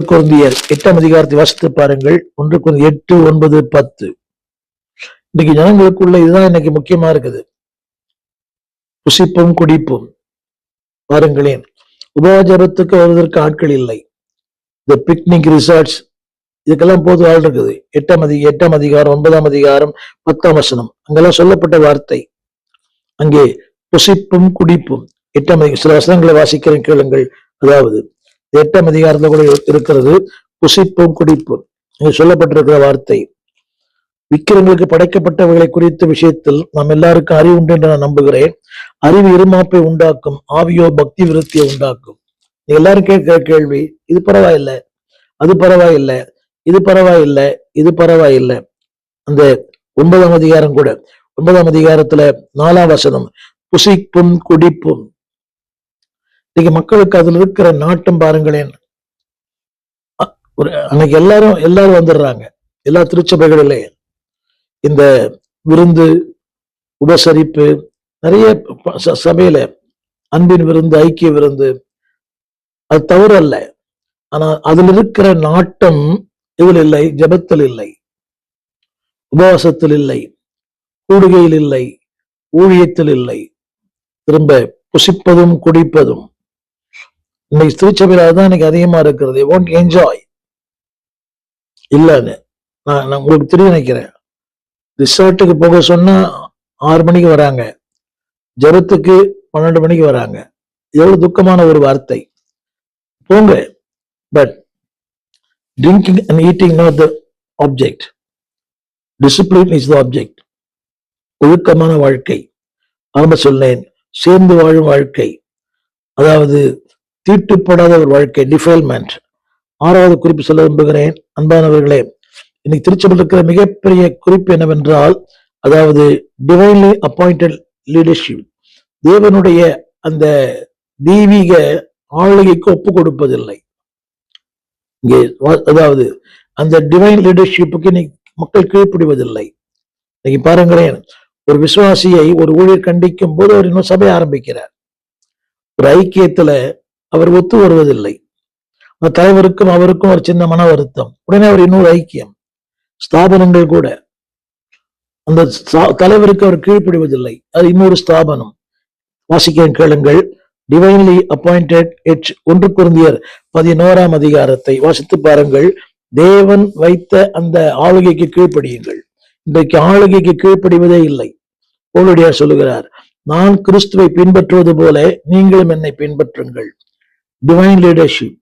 கொரிந்தியர் 8ஆம் அதிகாரத்தை வாசித்து பாருங்கள். 1 கொரிந்தியர் 8, 9, 10. இன்னைக்கு ஜனங்களுக்குள்ள இதுதான் இன்னைக்கு முக்கியமா இருக்குது. புசிப்பும் குடிப்பும். பாருங்களேன், உபவாஜபத்துக்கு வருவதற்கு ஆட்கள் இல்லை. இந்த பிக்னிக் ரிசார்ட்ஸ் இதுக்கெல்லாம் போது ஆள் இருக்குது. 8ஆம் அதிகாரம் 9ஆம் அதிகாரம் 10ஆம் வசனம் அங்கெல்லாம் சொல்லப்பட்ட வார்த்தை. அங்கே புசிப்பும் குடிப்பும் 8ஆம் சில வசனங்களை வாசிக்கிறேன் கேளுங்கள். அதாவது 8ஆம் அதிகாரத்துல கூட இருக்கிறது புசிப்பும் குடிப்பும். இங்க சொல்லப்பட்டிருக்கிற வார்த்தை விக்கிரங்களுக்கு படைக்கப்பட்டவர்களை குறித்த விஷயத்தில் நாம் எல்லாருக்கும் அறிவு உண்டு என்று நான் நம்புகிறேன். அறிவு இருமாப்பை உண்டாக்கும், ஆவியோ பக்தி விருத்தியை உண்டாக்கும். நீங்க எல்லாரும் கேட்கிற கேள்வி, இது பரவாயில்லை, அது பரவாயில்லை, இது பரவாயில்லை, இது பரவாயில்லை. அந்த 9ஆம் அதிகாரம் கூட 9ஆம் அதிகாரத்துல 4ஆம் வசனம் புசிப்பும் குடிப்பும். இன்னைக்கு மக்களுக்கு அதுல இருக்கிற நாட்டம் பாருங்களேன். அன்னைக்கு எல்லாரும் வந்துடுறாங்க. எல்லா திருச்சபைகளிலே இந்த விருந்து உபசரிப்பு நிறைய சபையில அன்பின் விருந்து, ஐக்கிய விருந்து, அது தவறு அல்ல. ஆனா அதுல இருக்கிற நாட்டம் இதில் இல்லை. ஜெபத்தில் இல்லை, உபவாசத்தில் இல்லை, கூடுகையில் இல்லை, ஊழியத்தில் இல்லை. திரும்ப புசிப்பதும் குடிப்பதும். இன்னைக்கு திருச்சபையில அதுதான் இன்னைக்கு அதிகமா இருக்கிறது. won't enjoy இல்லன்னு நான் உங்களுக்கு தெரிய நினைக்கிறேன். ரிசார்ட்டுக்கு போக சொன்னா 6 மணிக்கு வராங்க, ஜபத்துக்கு 12 மணிக்கு வராங்க. எவ்வளவு துக்கமான ஒரு வார்த்தை. போங்க, but drinking and eating not the object. Discipline is the object. ஒழுக்கமான வாழ்க்கை, ஆரம்ப சொன்னேன், சேர்ந்து வாழும் வாழ்க்கை, அதாவது தீட்டுப்படாத ஒரு வாழ்க்கை, டிஃபைல்மெண்ட். 6வது குறிப்பு சொல்ல விரும்புகிறேன். அன்பானவர்களே, இன்னைக்கு திருச்சபையில் இருக்கிற மிகப்பெரிய குறிப்பு என்னவென்றால், அதாவது டிவைன்லி அப்பாயிண்டட் லீடர்ஷிப். தேவனுடைய அந்த தெய்வீக ஆளுகைக்கு ஒப்பு கொடுப்பதில்லை. இங்கே அதாவது அந்த டிவைன் லீடர்ஷிப்புக்கு இன்னைக்கு மக்கள் கீழ்ப்படிவதில்லை. இன்னைக்கு பாருங்களேன், ஒரு விசுவாசியை ஒரு ஊழியர் கண்டிக்கும் போது அவர் இன்னும் சபை ஆரம்பிக்கிறார். ஒரு ஐக்கியத்துல அவர் ஒத்து வருவதில்லை. அந்த தலைவருக்கும் அவருக்கும் ஒரு சின்ன மன வருத்தம். உடனே அவர் இன்னொரு ஐக்கியம். ஸ்தாபனங்கள் கூட அந்த தலைவருக்கு அவர் கீழ்ப்படிவதில்லை, அது இன்னொரு ஸ்தாபனம். வாசிக்கிறேன் கேளுங்கள். டிவைன்லி அப்பாயிண்டட் 1 கொரிந்தியர் 11ஆம் அதிகாரத்தை வாசித்து பாருங்கள். தேவன் வைத்த அந்த ஆளுகைக்கு கீழ்ப்படியுங்கள். இன்றைக்கு ஆளுகைக்கு கீழ்ப்படிவதே இல்லை. பவுலடியார் சொல்லுகிறார், நான் கிறிஸ்துவை பின்பற்றுவது போல நீங்களும் என்னை பின்பற்றுங்கள். Divine leadership.